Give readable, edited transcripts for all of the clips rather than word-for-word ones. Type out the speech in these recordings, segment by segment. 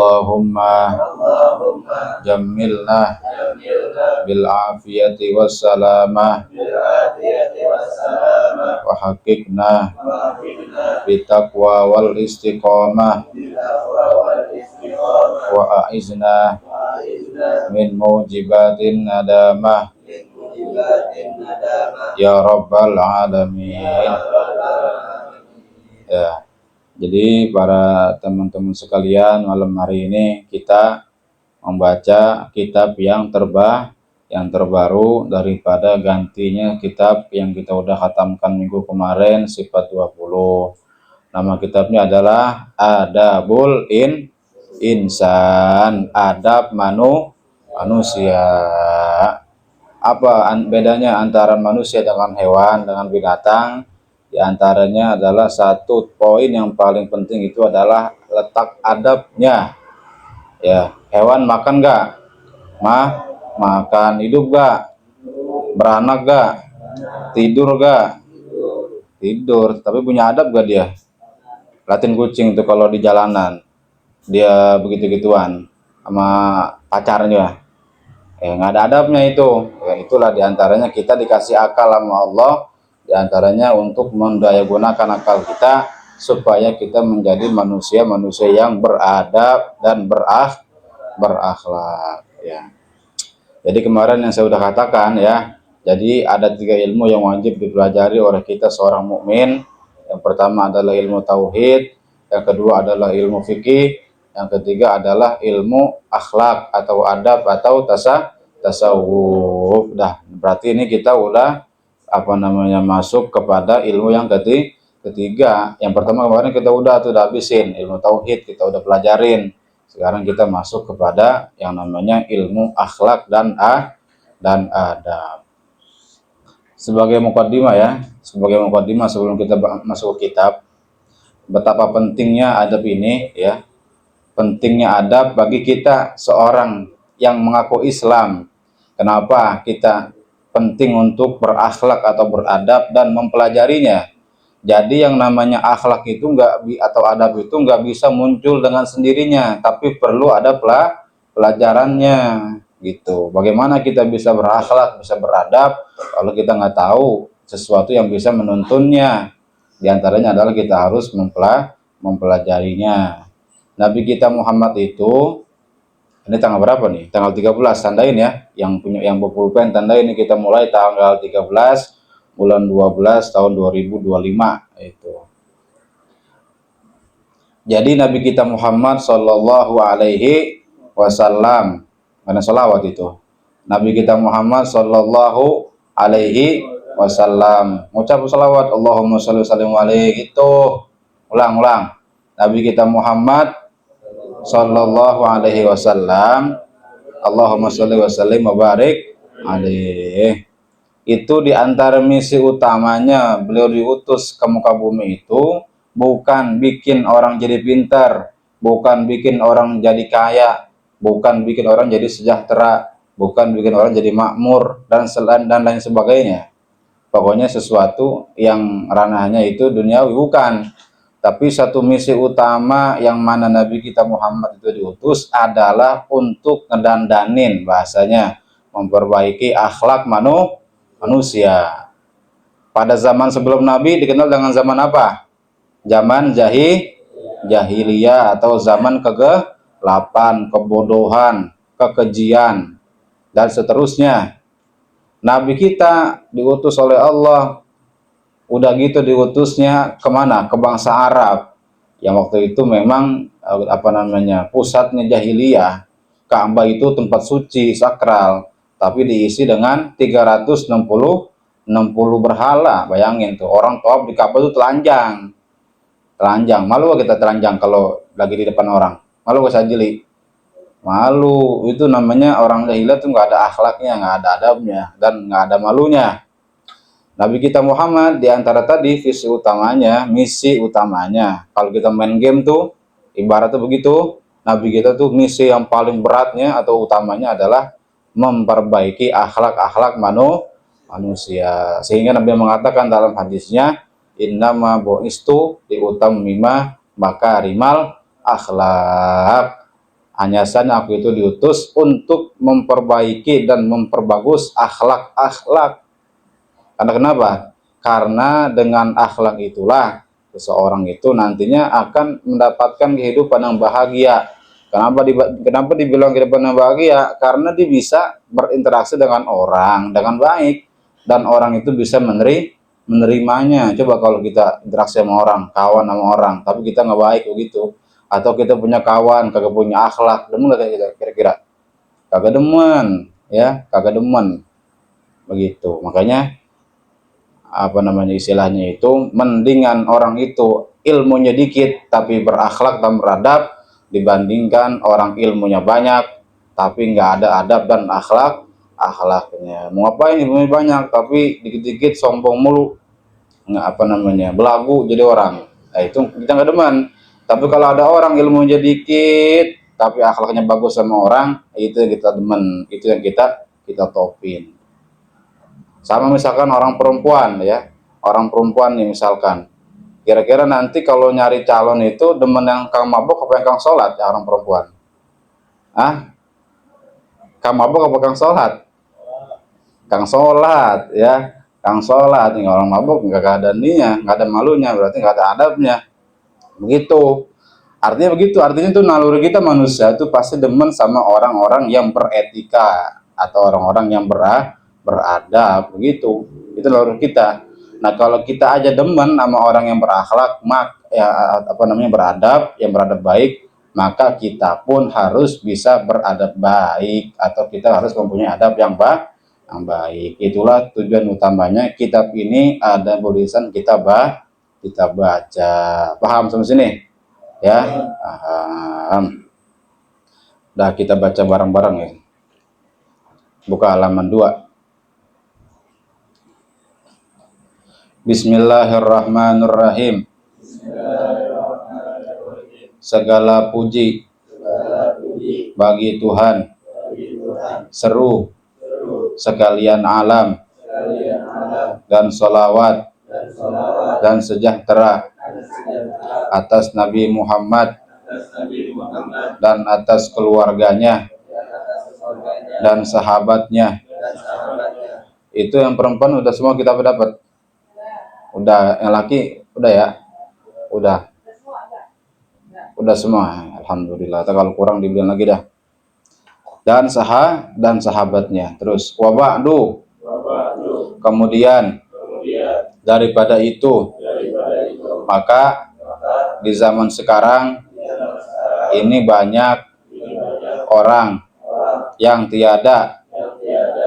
Allahumma jammilna bil afiyati wassalamah wa haqiqna bitaqwa wal istiqamah wa a'izna min mujibatin nadamah ya rabbal alamin. Ya, jadi para teman-teman sekalian, malam hari ini kita membaca kitab yang terbaru daripada gantinya kitab yang kita udah khatamkan minggu kemarin, Sifat 20. Nama kitabnya adalah Adabul Insan, adab manusia. Apa bedanya antara manusia dengan hewan, dengan binatang? Di antaranya adalah satu poin yang paling penting itu adalah letak adabnya. Ya, hewan makan nggak? Makan. Hidup nggak? Beranak nggak? Tidur nggak? Tidur. Tapi punya adab nggak dia? Latin kucing itu kalau di jalanan dia begitu-gituan sama pacarnya. Nggak ada adabnya itu. Ya, itulah diantaranya kita dikasih akal sama Allah, diantaranya untuk mendayagunakan akal kita supaya kita menjadi manusia yang beradab dan berakhlak. Ya. Jadi kemarin yang saya sudah katakan ya, jadi ada 3 ilmu yang wajib dipelajari oleh kita seorang mukmin. Yang pertama adalah ilmu tauhid, yang kedua adalah ilmu fikih, yang ketiga adalah ilmu akhlak atau adab atau tasawuf. Dah, berarti ini kita udah masuk kepada ilmu yang ketiga. Yang pertama kemarin kita udah habisin ilmu tauhid, kita udah pelajarin. Sekarang kita masuk kepada yang namanya ilmu akhlak dan adab. Sebagai mukaddimah sebelum kita masuk ke kitab, betapa pentingnya adab ini ya. Pentingnya adab bagi kita seorang yang mengaku Islam. Kenapa kita penting untuk berakhlak atau beradab dan mempelajarinya? Jadi yang namanya akhlak itu atau adab itu nggak bisa muncul dengan sendirinya, tapi perlu ada pelajarannya gitu. Bagaimana kita bisa berakhlak, bisa beradab kalau kita nggak tahu sesuatu yang bisa menuntunnya? Di antaranya adalah kita harus mempelajarinya. Nabi kita Muhammad itu, ini tanggal berapa nih? Tanggal 13, tandain ya. Yang berpulpen tandain, ini kita mulai tanggal 13 bulan 12 tahun 2025 itu. Jadi Nabi kita Muhammad sallallahu alaihi wasallam, mana salawat itu? Nabi kita Muhammad sallallahu alaihi wasallam. Ucap salawat, Allahumma shalli wa sallim alaihi itu. Ulang. Nabi kita Muhammad sallallahu alaihi wasallam, Allahumma sholli wa sallim wa barik alaihi. Itu diantara misi utamanya beliau diutus ke muka bumi itu bukan bikin orang jadi pintar, bukan bikin orang jadi kaya, bukan bikin orang jadi sejahtera, bukan bikin orang jadi makmur dan lain sebagainya. Pokoknya sesuatu yang ranahnya itu duniawi, bukan. Tapi satu misi utama yang mana Nabi kita Muhammad itu diutus adalah untuk ngedandanin, bahasanya memperbaiki akhlak manusia. Pada zaman sebelum Nabi dikenal dengan zaman apa? Zaman jahiliyah atau zaman kegelapan, kebodohan, kekejian, dan seterusnya. Nabi kita diutus oleh Allah. Udah gitu diutusnya kemana? Ke bangsa Arab yang waktu itu memang pusatnya jahiliyah. Ka'bah itu tempat suci sakral, tapi diisi dengan 360 berhala. Bayangin tuh, orang tawaf di Ka'bah itu telanjang. Malu kita telanjang kalau lagi di depan orang. Malu gak sajili? Malu. Itu namanya orang jahiliyah tuh nggak ada akhlaknya, nggak ada adabnya, dan nggak ada malunya. Nabi kita Muhammad diantara tadi misi utamanya. Kalau kita main game tuh, ibaratnya begitu. Nabi kita tuh misi yang paling beratnya atau utamanya adalah memperbaiki akhlak manusia. Sehingga Nabi mengatakan dalam hadisnya, innama bu'istu liutammima makarimal akhlak. Hanya saja aku itu diutus untuk memperbaiki dan memperbagus akhlak-akhlak. Karena kenapa? Karena dengan akhlak itulah seseorang itu nantinya akan mendapatkan kehidupan yang bahagia. Kenapa dibilang kehidupan yang bahagia? Karena dia bisa berinteraksi dengan orang dengan baik dan orang itu bisa menerimanya. Coba kalau kita interaksi sama orang, kawan sama orang, tapi kita nggak baik begitu, atau kita punya kawan kagak punya akhlak, demen nggak kita kira-kira? Kagak demen, ya, kagak demen begitu. Makanya apa namanya istilahnya itu, mendingan orang itu ilmunya dikit tapi berakhlak dan beradab dibandingkan orang ilmunya banyak tapi nggak ada adab dan akhlaknya. Mau ngapain ilmunya banyak tapi dikit-dikit sombong mulu, nggak apa namanya belagu jadi orang, nah itu kita nggak demen. Tapi kalau ada orang ilmunya dikit tapi akhlaknya bagus sama orang, itu yang kita demen, itu yang kita topin. Sama misalkan orang perempuan ya, orang perempuan nih misalkan, kira-kira nanti kalau nyari calon itu demen yang kang mabok apa yang kang sholat ya orang perempuan? Ah, kang mabok apa kang sholat? Kang sholat ya, kang sholat. Nih orang mabok nggak ada ninya, nggak ada malunya, berarti nggak ada adabnya. Begitu. Artinya begitu, artinya itu naluri kita manusia itu pasti demen sama orang-orang yang beretika atau orang-orang yang beradab begitu. Itu naluri kita. Nah, kalau kita aja demen sama orang yang berakhlak, ya apa namanya beradab, yang beradab baik, maka kita pun harus bisa beradab baik atau kita harus mempunyai adab yang baik. Itulah tujuan utamanya kitab ini ada tulisan kita baca. Paham sampai sini? Ya, paham. Dah kita baca bareng-bareng ya. Buka halaman 2. Bismillahirrahmanirrahim. Segala puji bagi Tuhan, seru sekalian alam, dan sholawat dan sejahtera atas Nabi Muhammad dan atas keluarganya dan sahabatnya. Itu yang perempuan udah semua kita dapat. Udah, yang laki udah ya? Udah semua. Alhamdulillah. Kalau kurang dibilang lagi dah. Dan sahabatnya. Terus waba'du. Kemudian daripada itu, maka di zaman sekarang ini banyak orang yang tiada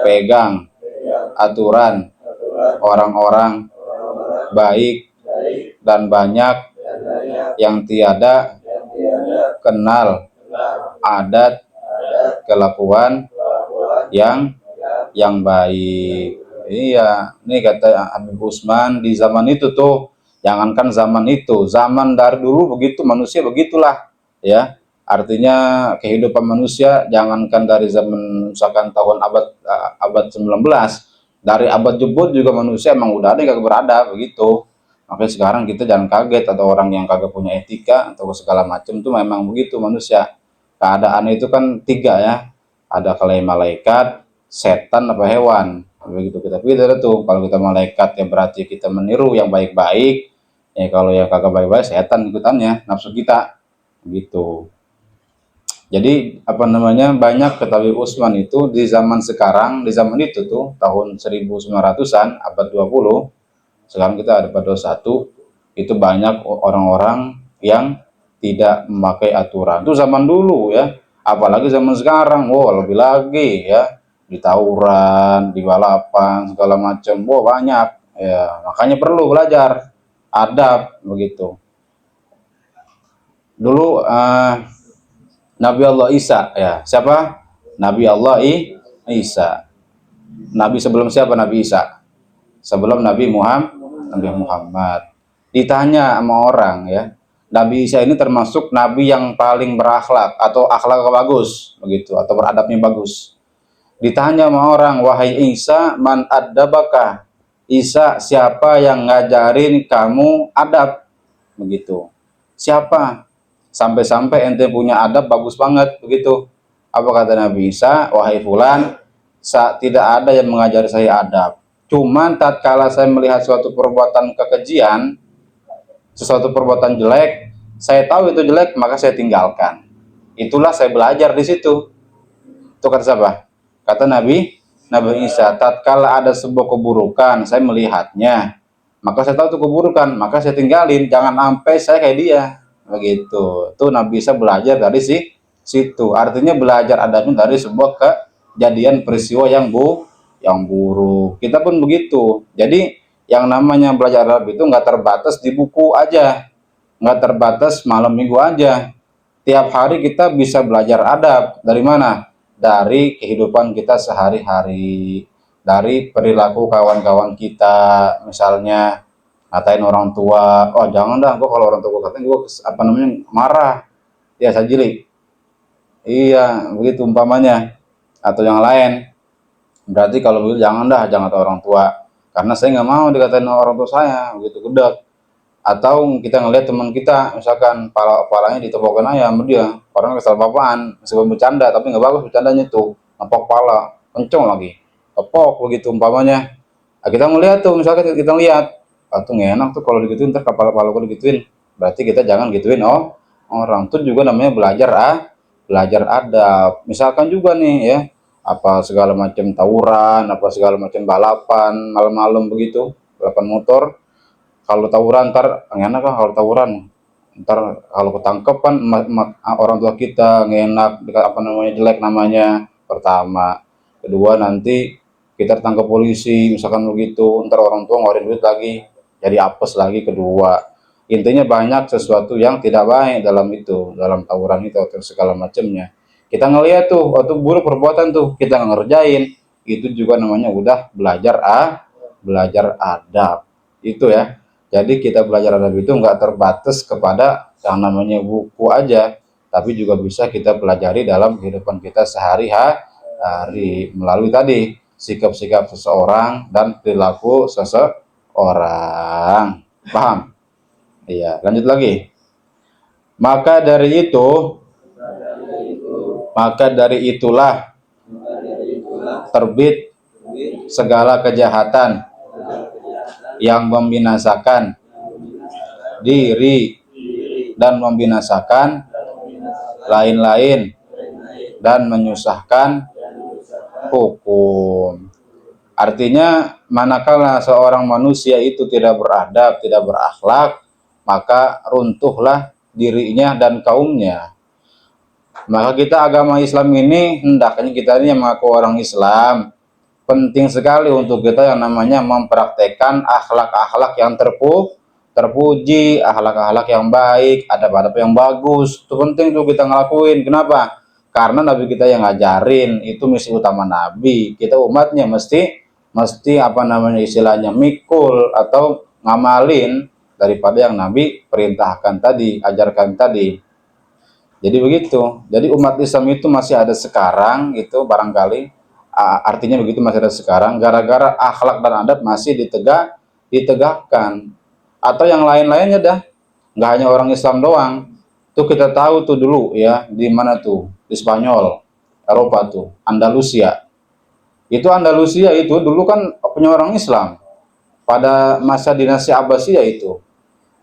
pegang aturan orang-orang baik dan banyak yang tiada kenal adat kelakuan yang baik. Iya, ini kata Habib Usman di zaman itu tuh, jangankan zaman itu, zaman dari dulu begitu, manusia begitulah ya. Artinya kehidupan manusia jangankan dari zaman misalkan tahun abad 19, dari abad jebot juga manusia emang udah ada yang kagak beradab begitu. Makanya sekarang kita jangan kaget ada orang yang kagak punya etika atau segala macam, tuh memang begitu manusia. Keadaan itu kan tiga ya, ada kalau malaikat, setan, apa hewan begitu. Kita pilih tuh, kalau kita malaikat ya berarti kita meniru yang baik-baik ya, kalau yang kagak baik-baik setan ikutannya, nafsu kita gitu. Jadi apa namanya banyak ketahui Usman itu di zaman sekarang, di zaman itu tuh tahun 1900-an abad 20, sekarang kita ada pada 21, itu banyak orang-orang yang tidak memakai aturan. Itu zaman dulu ya, apalagi zaman sekarang, wow lebih lagi ya, di tawuran, di balapan segala macam, wow banyak ya. Makanya perlu belajar adab begitu. Dulu Nabi Allah Isa ya, siapa? Nabi Allah Isa. Nabi sebelum siapa? Nabi Isa. Sebelum Nabi Muhammad. Ditanya sama orang ya, Nabi Isa ini termasuk nabi yang paling berakhlak atau akhlak bagus begitu, atau beradabnya bagus. Ditanya sama orang, wahai Isa, man adabaka? Isa, siapa yang ngajarin kamu adab? Begitu. Siapa? sampai-sampai ente punya adab bagus banget begitu. Apa kata Nabi Isa? Wahai fulan, tidak ada yang mengajari saya adab. Cuman tatkala saya melihat suatu perbuatan kekejian, sesuatu perbuatan jelek, saya tahu itu jelek, maka saya tinggalkan. Itulah saya belajar di situ. Itu kata siapa? Kata Nabi Isa, tatkala ada sebuah keburukan, saya melihatnya, maka saya tahu itu keburukan, maka saya tinggalin. Jangan sampai saya kayak dia. Begitu. Itu Nabi Isa belajar dari situ. Artinya belajar adabnya dari sebuah kejadian peristiwa yang buruk. Kita pun begitu. Jadi yang namanya belajar Arab itu nggak terbatas di buku aja, nggak terbatas malam minggu aja. Tiap hari kita bisa belajar adab. Dari mana? Dari kehidupan kita sehari-hari, dari perilaku kawan-kawan kita. Misalnya ngatain orang tua, oh jangan dah, gua kalau orang tua gua katain gua marah, ya sajili. Iya, begitu umpamanya. Atau yang lain. Berarti kalau begitu jangan dah, jangan kata orang tua. Karena saya nggak mau dikatain orang tua saya, begitu gedek. Atau kita ngelihat teman kita, misalkan palanya ditepokin aja sama dia, orang kesal papaan, meskipun bercanda, tapi nggak bagus bercandanya tuh, nepok pala, kenceng lagi, tepok begitu umpamanya. Nah, kita ngelihat tuh, misalkan kita lihat, tuh nggak enak tuh kalau digituin, ntar kepala gue digituin, berarti kita jangan gituin orang. Tuh juga namanya belajar adab. Misalkan juga nih ya, apa segala macam tawuran, apa segala macam balapan malam-malam begitu, balapan motor. Kalau tawuran ntar enak kan, kalau tawuran ntar kalau ketangkep kan orang tua kita ngenak, apa namanya, jelek namanya pertama. Kedua nanti kita tangkap polisi misalkan begitu, ntar orang tua ngeluarin duit lagi, jadi apes lagi. Kedua, intinya banyak sesuatu yang tidak baik dalam tawuran itu atau segala macamnya. Kita ngeliat tuh waktu buruk perbuatan tuh kita nggak ngerjain, itu juga namanya udah belajar adab itu ya. Jadi kita belajar adab itu nggak terbatas kepada yang namanya buku aja, tapi juga bisa kita pelajari dalam kehidupan kita sehari-hari melalui tadi sikap-sikap seseorang dan perilaku seseorang. Paham? Iya, lanjut lagi. Maka dari itulah terbit segala kejahatan yang membinasakan diri dan membinasakan lain-lain dan menyusahkan hukum. Artinya manakala seorang manusia itu tidak beradab, tidak berakhlak, maka runtuhlah dirinya dan kaumnya. Maka kita agama Islam ini, hendaknya kita ini yang mengaku orang Islam, penting sekali untuk kita yang namanya mempraktekkan akhlak-akhlak yang terpuji, akhlak-akhlak yang baik, adab-adab yang bagus. Itu penting tuh kita ngelakuin. Kenapa? Karena Nabi kita yang ngajarin, itu misi utama Nabi. Kita umatnya mesti apa namanya istilahnya mikul atau ngamalin daripada yang Nabi perintahkan tadi, ajarkan tadi. Jadi begitu. Jadi umat Islam itu masih ada sekarang, itu barangkali artinya begitu, masih ada sekarang gara-gara akhlak dan adab masih ditegakkan. Atau yang lain-lainnya dah, nggak hanya orang Islam doang. Tuh kita tahu tuh dulu ya, di mana tuh, di Spanyol, Eropa tuh, Andalusia. Itu Andalusia itu dulu kan punya orang Islam pada masa dinasti Abbasiyah itu.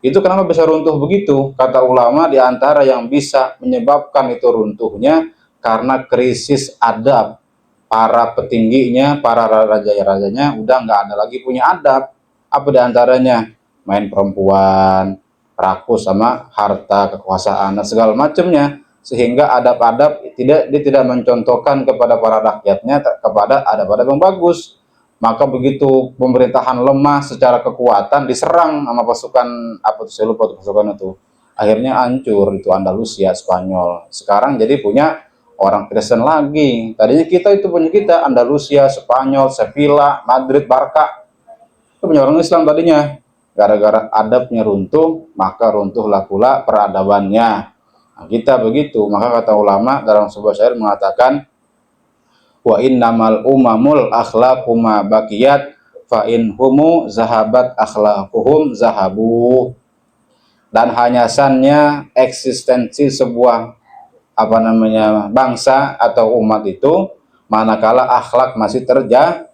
Itu kenapa bisa runtuh begitu? Kata ulama, di antara yang bisa menyebabkan itu runtuhnya karena krisis adab. Para petingginya, para raja-rajanya udah nggak ada lagi punya adab. Apa diantaranya? Main perempuan, rakus sama harta, kekuasaan, dan segala macamnya. Sehingga adab-adab dia tidak mencontohkan kepada para rakyatnya kepada adab-adab yang bagus. Maka begitu pemerintahan lemah secara kekuatan, diserang sama pasukan, apa tuh saya lupa tuh pasukan itu. Akhirnya hancur itu Andalusia, Spanyol. Sekarang jadi punya orang Kristen lagi. Tadinya kita itu punya kita Andalusia, Spanyol, Sevilla, Madrid, Barca. Itu punya orang Islam tadinya. Gara-gara adabnya runtuh, maka runtuhlah pula peradabannya. Nah, kita begitu. Maka kata ulama dalam sebuah syair mengatakan, wa innamal umamul akhlaquma baqiyat fa in humu zahabat akhlaquhum zahabu. dan hanyasannya eksistensi sebuah bangsa atau umat itu manakala akhlak masih terjaga.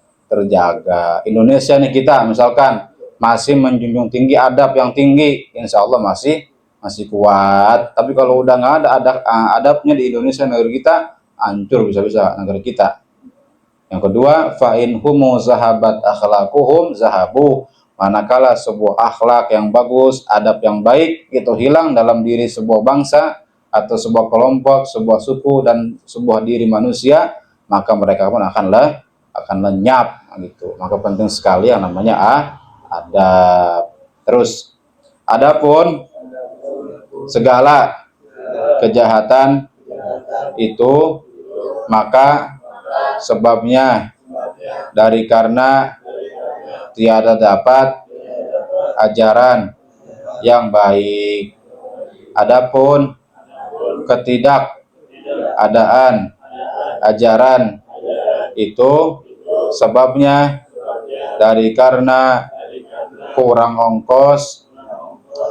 Indonesia nih kita misalkan masih menjunjung tinggi adab yang tinggi, insya Allah masih kuat. Tapi kalau udah nggak ada adabnya di Indonesia, negeri kita hancur bisa-bisa negeri kita. Yang kedua, fa'in humu zahabat akhlaquhum zahabu, manakala sebuah akhlak yang bagus, adab yang baik itu hilang dalam diri sebuah bangsa atau sebuah kelompok, sebuah suku dan sebuah diri manusia, maka mereka pun akan lenyap gitu. Maka penting sekali yang namanya adab. Terus, adapun segala kejahatan itu maka sebabnya dari karena tiada dapat ajaran yang baik. Adapun ketidakadaan ajaran itu sebabnya dari karena kurang ongkos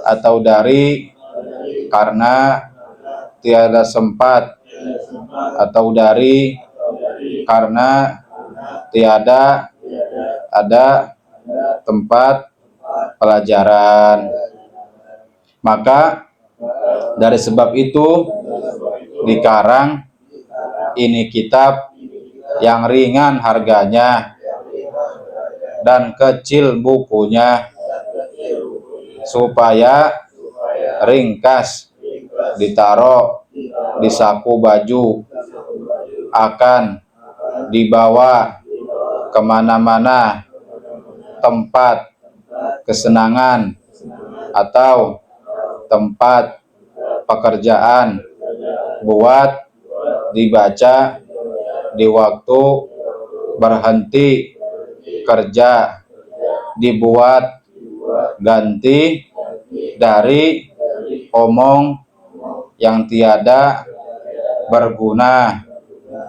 atau dari karena tiada sempat atau dari karena tiada ada tempat pelajaran. Maka dari sebab itu dikarang ini kitab yang ringan harganya dan kecil bukunya, supaya ringkas ditaruh di saku baju, akan dibawa kemana-mana tempat kesenangan atau tempat pekerjaan, buat dibaca di waktu berhenti kerja, dibuat ganti dari omong yang tiada berguna.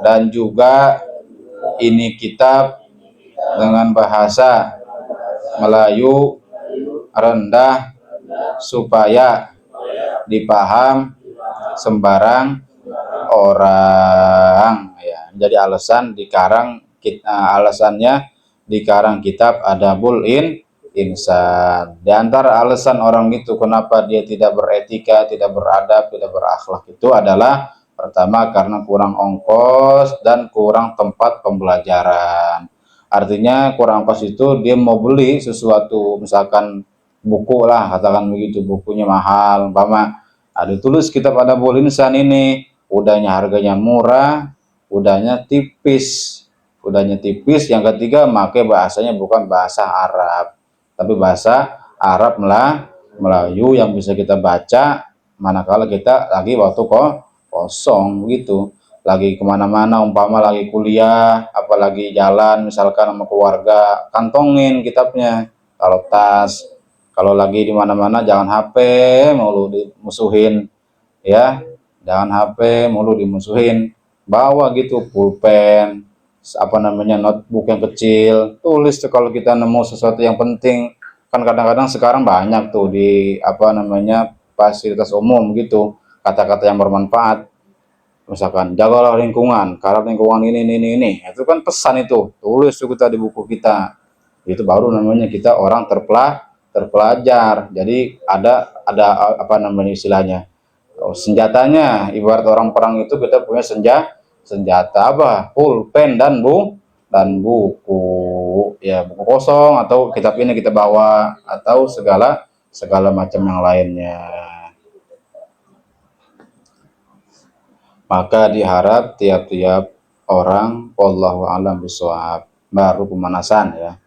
Dan juga ini kitab dengan bahasa Melayu rendah supaya dipaham sembarang orang ya. Jadi alasannya dikarang kitab Adabul Insan. Di antara alasan orang itu kenapa dia tidak beretika, tidak beradab, tidak berakhlak itu adalah pertama karena kurang ongkos dan kurang tempat pembelajaran. Artinya kurang ongkos itu dia mau beli sesuatu, misalkan buku lah, katakan begitu, bukunya mahal, ada tulis kitab Adabul Insan ini, udahnya harganya murah, udahnya tipis. Yang ketiga, pakai bahasanya bukan bahasa Arab, tapi bahasa Arab Melayu yang bisa kita baca manakala kita lagi waktu kosong begitu, lagi kemana-mana, umpama lagi kuliah, apalagi jalan misalkan sama keluarga, kantongin kitabnya kalau tas. Kalau lagi di mana-mana jangan HP mulu dimusuhin ya, bawa gitu pulpen, notebook yang kecil, tulis tuh kalau kita nemu sesuatu yang penting. Kan kadang-kadang sekarang banyak tuh di fasilitas umum gitu kata-kata yang bermanfaat, misalkan jagalah lingkungan karena lingkungan ini, itu kan pesan, itu tulis tuh kita di buku kita. Itu baru namanya kita orang terpelajar. Jadi ada istilahnya, senjatanya. Ibarat orang perang itu kita punya senjata apa? Pulpen dan buku ya, buku kosong atau kitab ini kita bawa, atau segala macam yang lainnya. Maka diharap tiap-tiap orang, wallahu a'lam bishawab, baru pemanasan ya.